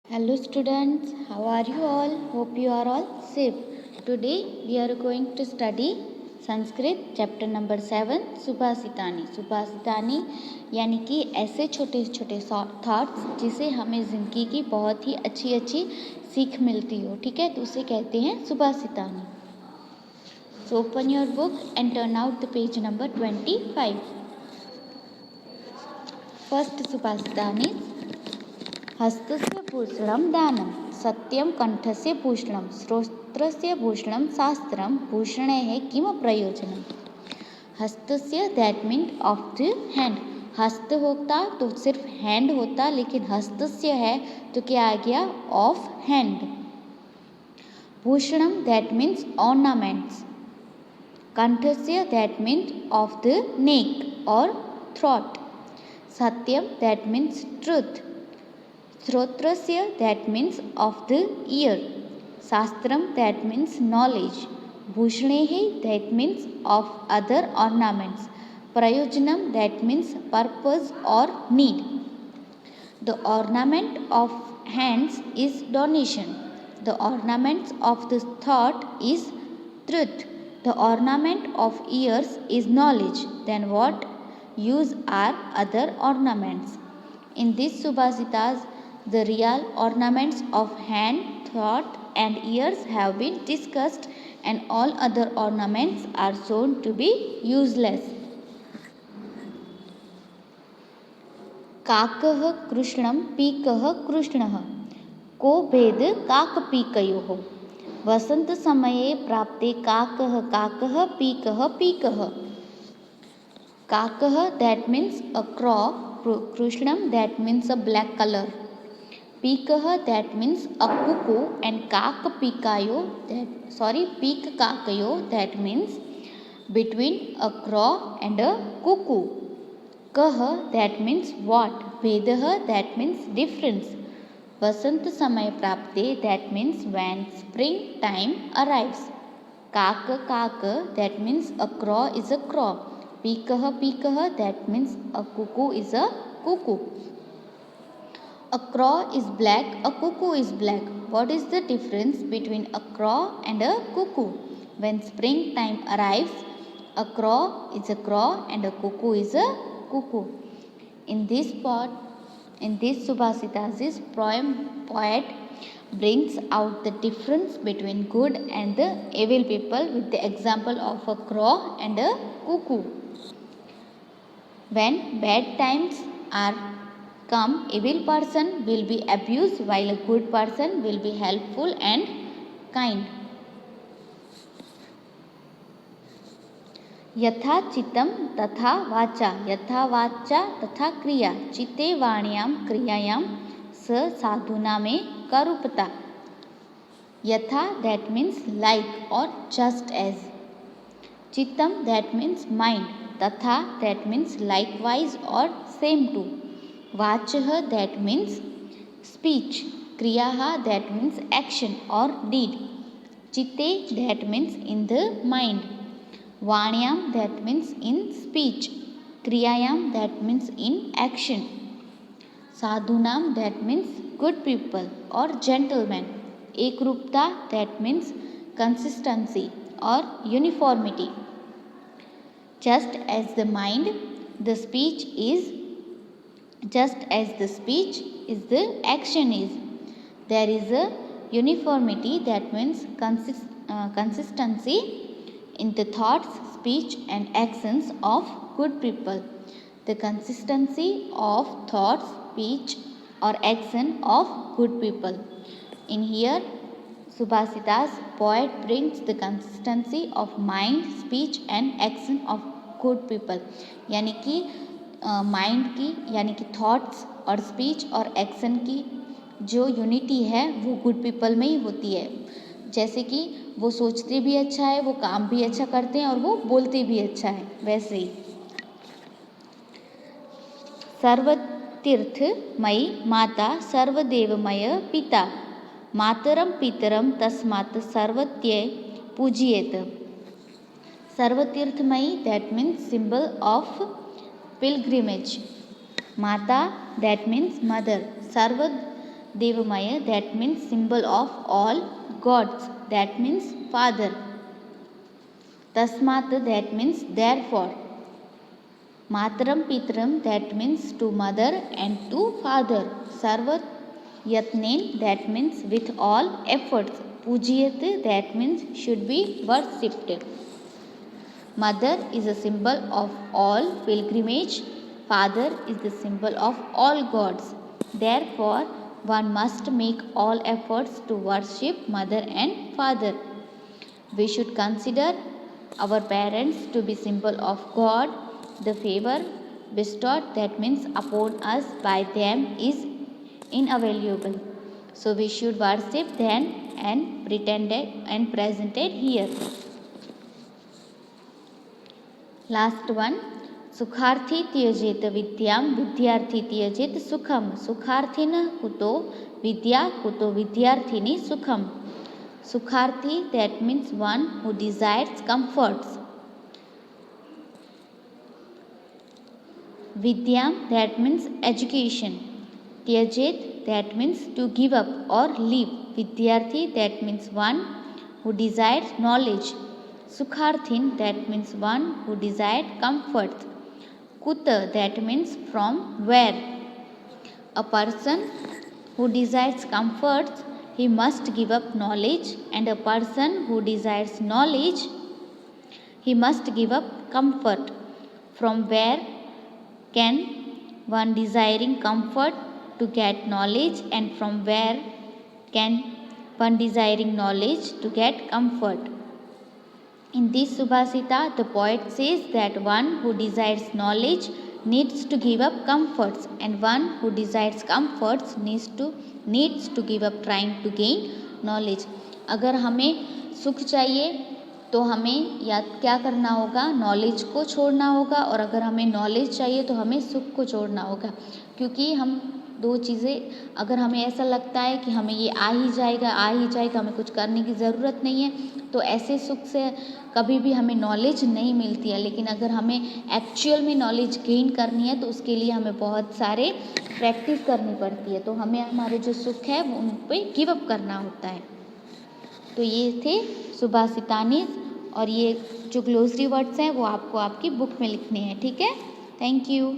Hello students, how are you all? Hope you are all safe. Today we are going to study Sanskrit chapter number 7 सुभाषितानी। सुभाषितानी यानी कि ऐसे छोटे छोटे thoughts जिसे हमें ज़िंदगी की बहुत ही अच्छी अच्छी सीख मिलती हो, ठीक है, तो उसे कहते हैं सुभाषितानी। So open your book and turn out the page number 25। First सुभाषितानी। हस्तस्य भूषणं दानं, सत्यं कंठस्य भूषणं, श्रोत्रस्य भूषणं शास्त्रं, भूषणैः किं प्रयोजनम्। हस्तस्य that mean of the hand. हस्त होता तो सिर्फ हैंड होता, लेकिन हस्तस्य है तो क्या आ गया, ऑफ हैंड। भूषणम दैट मीन्स ऑर्नामेंट्स। कंठस्य that means of the neck और थ्रोट। सत्यम that means truth. Shrotrasya that means of the ear. Shastram that means knowledge. Bhushnehi that means of other ornaments. Prayojanam that means purpose or need. The ornament of hands is donation. The ornaments of the thought is truth. The ornament of ears is knowledge. Then what use are other ornaments? In this Subhasitas, the real ornaments of hand, thought and ears have been discussed, and all other ornaments are shown to be useless. काकः कृष्णं पीकः कृष्णः, को भेद काकपीकयोः। वसन्तसमये प्राप्ते काकः काकः पीकः पीकः। काकः that means a crow, Krishnam that means a black color, पीकः that means a cuckoo, and काकपीकायो पीककाकयो that means between a crow and a cuckoo. कः that means what, भेदः that means difference, वसंत समय प्राप्ते that means when spring time arrives. काक काक that means a crow is a crow. पीकः पीकः that means a cuckoo is a cuckoo. A crow is black, a cuckoo is black. What is the difference between a crow and a cuckoo? When spring time arrives, a crow is a crow and a cuckoo is a cuckoo. In this Subhasitas, this poet brings out the difference between good and the evil people with the example of a crow and a cuckoo. When bad times are come, evil person will be abused while a good person will be helpful and kind. यथा चित्तं तथा वाचा, यथा वाचा तथा क्रिया, चित्ते वाण्यां क्रियायां स साधुना में करूपता. यथा that means like or just as. चित्तं that means mind. तथा that means likewise or same to. वाचः that means speech. क्रियाः that means action or deed. चित्ते that means in the mind. वाण्याम that means in speech. क्रियायाम that means in action. साधुनाम that means good people or gentlemen. एकरूपता that means consistency or uniformity. Just as the mind, the speech is. Just as the speech is, the action is. There is a uniformity that means consistency in the thoughts, speech and actions of good people. The consistency of thoughts, speech or action of good people. In here, Subhasitas, poet brings the consistency of mind, speech and action of good people. यानी कि mind की यानी कि thoughts और speech और action की जो unity है वो गुड पीपल में ही होती है। जैसे कि वो सोचते भी अच्छा है, वो काम भी अच्छा करते हैं और वो बोलते भी अच्छा है, वैसे ही। सर्वतीर्थमयी माता सर्वदेवमय पिता, मातरम पितरम तस्मात् सर्वत्यै पूजियेत. सर्वतीर्थमयी that means symbol of pilgrimage. Mata that means mother. Sarva Devamaya, that means symbol of all gods, that means father. Tasmat, that means therefore. Matram Pitram, that means to mother and to father. Sarvat Yatnen, that means with all efforts. Pujyat, that means should be worshipped. Mother is a symbol of all pilgrimage. Father is the symbol of all gods. Therefore, one must make all efforts to worship mother and father. We should consider our parents to be symbol of God. The favor bestowed, that means upon us by them, is invaluable. So we should worship them and pretended and presented here. Last one. सुखार्थी त्यजेत विद्याम विद्यार्थी त्यजेत सुखम. सुखार्थीन कुतो विद्या कुतो विद्यार्थिनी सुखम. Sukharthi, that means one who desires comforts. Vidyam, that means education. Tyajet, that means to give up or leave. Vidyarthi, that means one who desires knowledge. Sukharthin, that means one who desired comfort. Kuta, that means from where. A person who desires comforts, he must give up knowledge, and a person who desires knowledge, he must give up comfort. From where can one desiring comfort to get knowledge, and from where can one desiring knowledge to get comfort? In this Subhasita, the poet says that one who desires knowledge needs to give up comforts, and one who desires comforts needs to give up trying to gain knowledge. अगर हमें सुख चाहिए तो हमें या क्या करना होगा, नॉलेज को छोड़ना होगा, और अगर हमें नॉलेज चाहिए तो हमें सुख को छोड़ना होगा. क्योंकि हम दो चीज़ें, अगर हमें ऐसा लगता है कि हमें ये आ ही जाएगा, हमें कुछ करने की ज़रूरत नहीं है, तो ऐसे सुख से कभी भी हमें नॉलेज नहीं मिलती है. लेकिन अगर हमें एक्चुअल में नॉलेज गेन करनी है तो उसके लिए हमें बहुत सारे प्रैक्टिस करनी पड़ती है. तो हमें हमारे जो सुख है वो उन पर गिव अप करना होता है. तो ये थे सुभाषितानीज, और ये जो ग्लोसरी वर्ड्स हैं वो आपको आपकी बुक में लिखने हैं. ठीक है, थैंक यू.